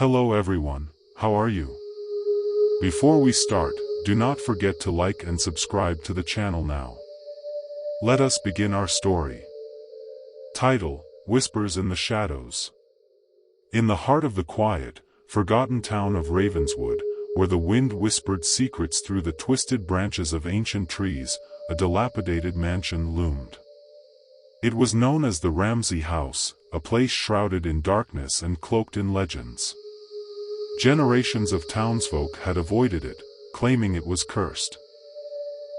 Hello everyone, how are you? Before we start, do not forget to like and subscribe to the channel now. Let us begin our story. Title: Whispers in the Shadows. In the heart of the quiet, forgotten town of Ravenswood, where the wind whispered secrets through the twisted branches of ancient trees, a dilapidated mansion loomed. It was known as the Ramsey House, a place shrouded in darkness and cloaked in legends. Generations of townsfolk had avoided it, claiming it was cursed.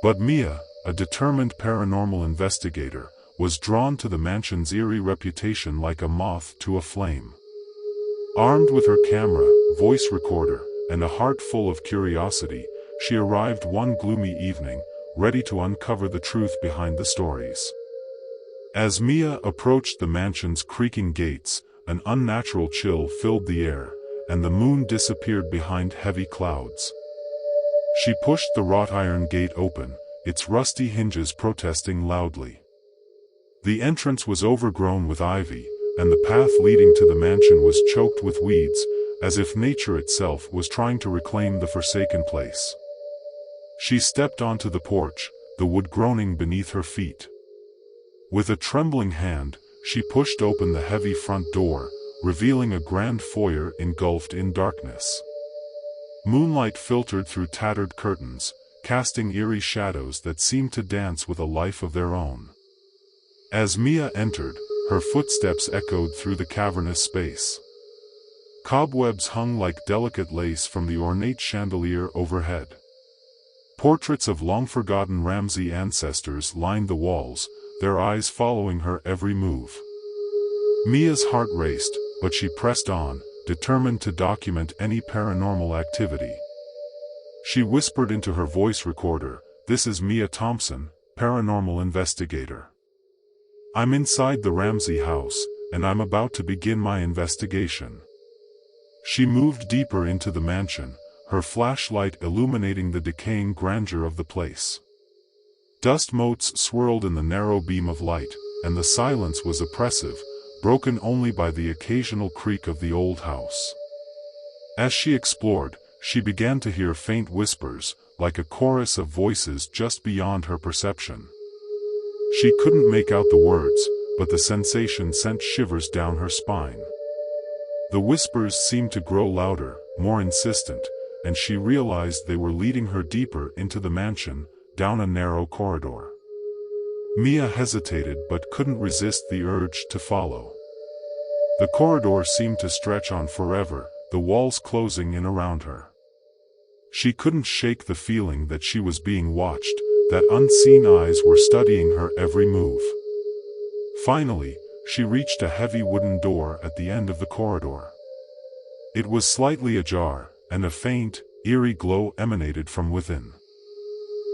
But Mia, a determined paranormal investigator, was drawn to the mansion's eerie reputation like a moth to a flame. Armed with her camera, voice recorder, and a heart full of curiosity, she arrived one gloomy evening, ready to uncover the truth behind the stories. As Mia approached the mansion's creaking gates, an unnatural chill filled the air, and the moon disappeared behind heavy clouds. She pushed the wrought iron gate open, its rusty hinges protesting loudly. The entrance was overgrown with ivy, and the path leading to the mansion was choked with weeds, as if nature itself was trying to reclaim the forsaken place. She stepped onto the porch, the wood groaning beneath her feet. With a trembling hand, she pushed open the heavy front door, revealing a grand foyer engulfed in darkness. Moonlight filtered through tattered curtains, casting eerie shadows that seemed to dance with a life of their own. As Mia entered, her footsteps echoed through the cavernous space. Cobwebs hung like delicate lace from the ornate chandelier overhead. Portraits of long-forgotten Ramsey ancestors lined the walls, their eyes following her every move. Mia's heart raced, but she pressed on, determined to document any paranormal activity. She whispered into her voice recorder, "This is Mia Thompson, paranormal investigator. I'm inside the Ramsey house, and I'm about to begin my investigation." She moved deeper into the mansion, her flashlight illuminating the decaying grandeur of the place. Dust motes swirled in the narrow beam of light, and the silence was oppressive, broken only by the occasional creak of the old house. As she explored, she began to hear faint whispers, like a chorus of voices just beyond her perception. She couldn't make out the words, but the sensation sent shivers down her spine. The whispers seemed to grow louder, more insistent, and she realized they were leading her deeper into the mansion, down a narrow corridor. Mia hesitated but couldn't resist the urge to follow. The corridor seemed to stretch on forever, the walls closing in around her. She couldn't shake the feeling that she was being watched, that unseen eyes were studying her every move. Finally, she reached a heavy wooden door at the end of the corridor. It was slightly ajar, and a faint, eerie glow emanated from within.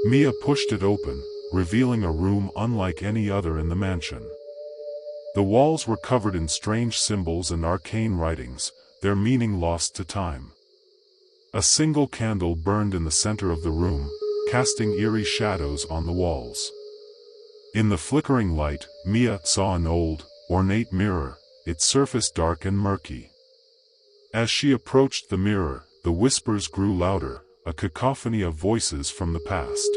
Mia pushed it open, revealing a room unlike any other in the mansion. The walls were covered in strange symbols and arcane writings, their meaning lost to time. A single candle burned in the center of the room, casting eerie shadows on the walls. In the flickering light, Mia saw an old, ornate mirror, its surface dark and murky. As she approached the mirror, the whispers grew louder, a cacophony of voices from the past.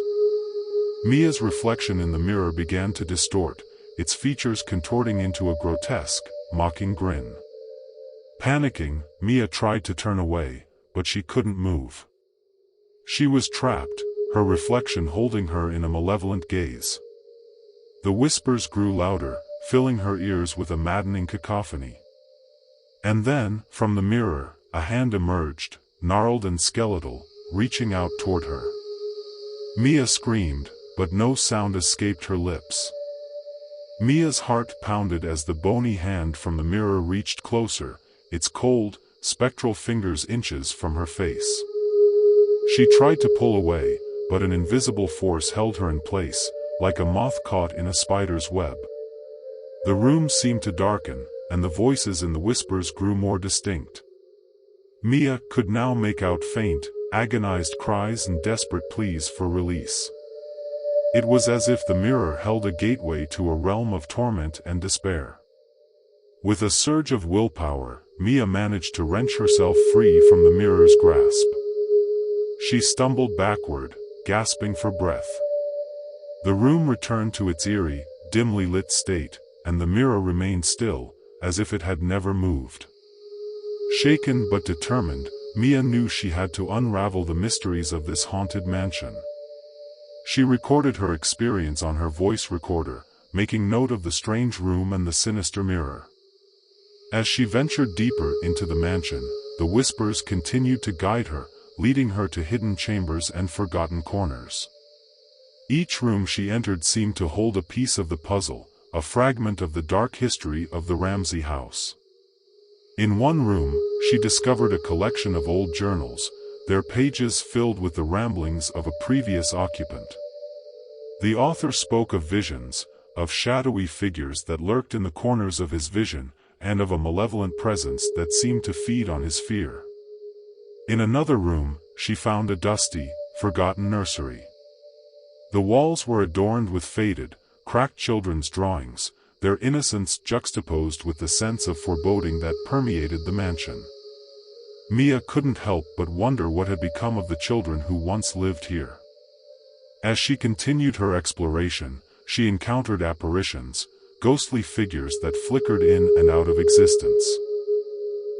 Mia's reflection in the mirror began to distort, its features contorting into a grotesque, mocking grin. Panicking, Mia tried to turn away, but she couldn't move. She was trapped, her reflection holding her in a malevolent gaze. The whispers grew louder, filling her ears with a maddening cacophony. And then, from the mirror, a hand emerged, gnarled and skeletal, reaching out toward her. Mia screamed, but no sound escaped her lips. Mia's heart pounded as the bony hand from the mirror reached closer, its cold, spectral fingers inches from her face. She tried to pull away, but an invisible force held her in place, like a moth caught in a spider's web. The room seemed to darken, and the voices in the whispers grew more distinct. Mia could now make out faint, agonized cries and desperate pleas for release. It was as if the mirror held a gateway to a realm of torment and despair. With a surge of willpower, Mia managed to wrench herself free from the mirror's grasp. She stumbled backward, gasping for breath. The room returned to its eerie, dimly lit state, and the mirror remained still, as if it had never moved. Shaken but determined, Mia knew she had to unravel the mysteries of this haunted mansion. She recorded her experience on her voice recorder, making note of the strange room and the sinister mirror. As she ventured deeper into the mansion, the whispers continued to guide her, leading her to hidden chambers and forgotten corners. Each room she entered seemed to hold a piece of the puzzle, a fragment of the dark history of the Ramsey House. In one room, she discovered a collection of old journals, their pages filled with the ramblings of a previous occupant. The author spoke of visions, of shadowy figures that lurked in the corners of his vision, and of a malevolent presence that seemed to feed on his fear. In another room, she found a dusty, forgotten nursery. The walls were adorned with faded, cracked children's drawings, their innocence juxtaposed with the sense of foreboding that permeated the mansion. Mia couldn't help but wonder what had become of the children who once lived here. As she continued her exploration, she encountered apparitions, ghostly figures that flickered in and out of existence.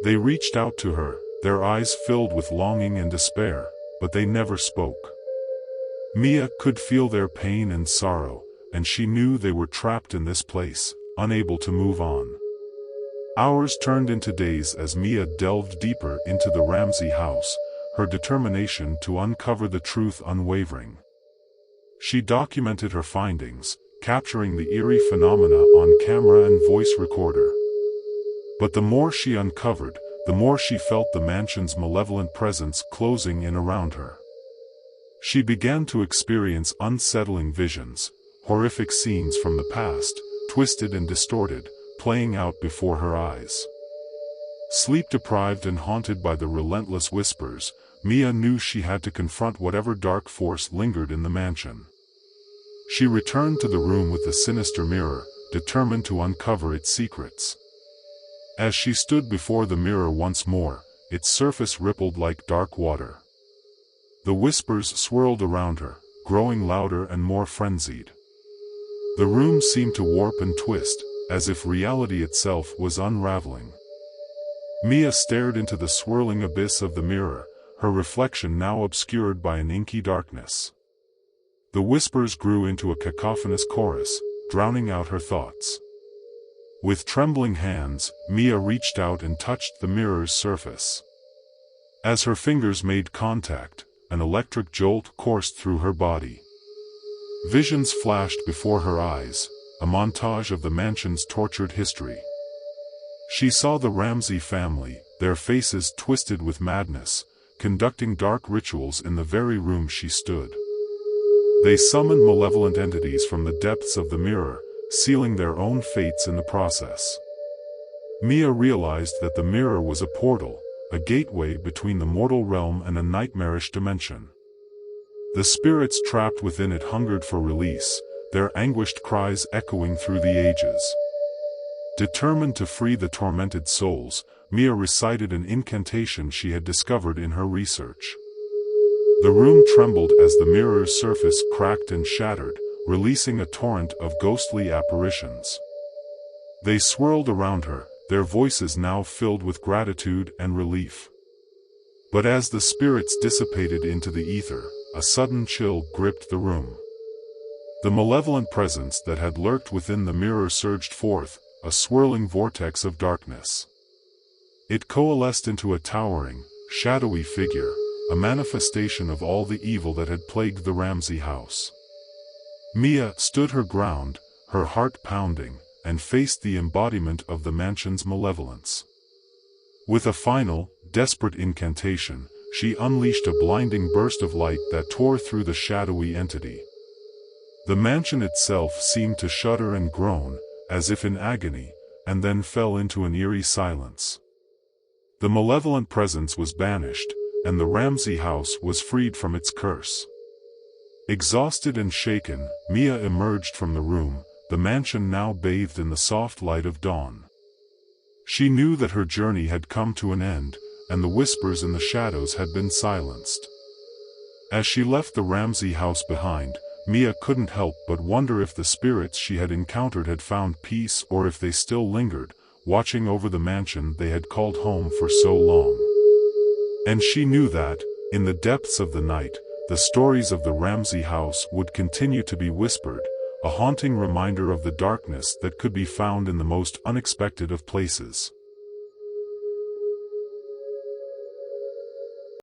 They reached out to her, their eyes filled with longing and despair, but they never spoke. Mia could feel their pain and sorrow, and she knew they were trapped in this place, unable to move on. Hours turned into days as Mia delved deeper into the Ramsey house, her determination to uncover the truth unwavering. She documented her findings, capturing the eerie phenomena on camera and voice recorder. But the more she uncovered, the more she felt the mansion's malevolent presence closing in around her. She began to experience unsettling visions, horrific scenes from the past, twisted and distorted, playing out before her eyes. Sleep-deprived and haunted by the relentless whispers, Mia knew she had to confront whatever dark force lingered in the mansion. She returned to the room with the sinister mirror, determined to uncover its secrets. As she stood before the mirror once more, its surface rippled like dark water. The whispers swirled around her, growing louder and more frenzied. The room seemed to warp and twist, as if reality itself was unraveling. Mia stared into the swirling abyss of the mirror, her reflection now obscured by an inky darkness. The whispers grew into a cacophonous chorus, drowning out her thoughts. With trembling hands, Mia reached out and touched the mirror's surface. As her fingers made contact, an electric jolt coursed through her body. Visions flashed before her eyes, a montage of the mansion's tortured history. She saw the Ramsey family, their faces twisted with madness, conducting dark rituals in the very room she stood. They summoned malevolent entities from the depths of the mirror, sealing their own fates in the process. Mia realized that the mirror was a portal, a gateway between the mortal realm and a nightmarish dimension. The spirits trapped within it hungered for release, their anguished cries echoing through the ages. Determined to free the tormented souls, Mia recited an incantation she had discovered in her research. The room trembled as the mirror's surface cracked and shattered, releasing a torrent of ghostly apparitions. They swirled around her, their voices now filled with gratitude and relief. But as the spirits dissipated into the ether, a sudden chill gripped the room. The malevolent presence that had lurked within the mirror surged forth, a swirling vortex of darkness. It coalesced into a towering, shadowy figure, a manifestation of all the evil that had plagued the Ramsey house. Mia stood her ground, her heart pounding, and faced the embodiment of the mansion's malevolence. With a final, desperate incantation, she unleashed a blinding burst of light that tore through the shadowy entity. The mansion itself seemed to shudder and groan, as if in agony, and then fell into an eerie silence. The malevolent presence was banished, and the Ramsey house was freed from its curse. Exhausted and shaken, Mia emerged from the room, the mansion now bathed in the soft light of dawn. She knew that her journey had come to an end, and the whispers in the shadows had been silenced. As she left the Ramsey house behind, Mia couldn't help but wonder if the spirits she had encountered had found peace or if they still lingered, watching over the mansion they had called home for so long. And she knew that, in the depths of the night, the stories of the Ramsey house would continue to be whispered, a haunting reminder of the darkness that could be found in the most unexpected of places.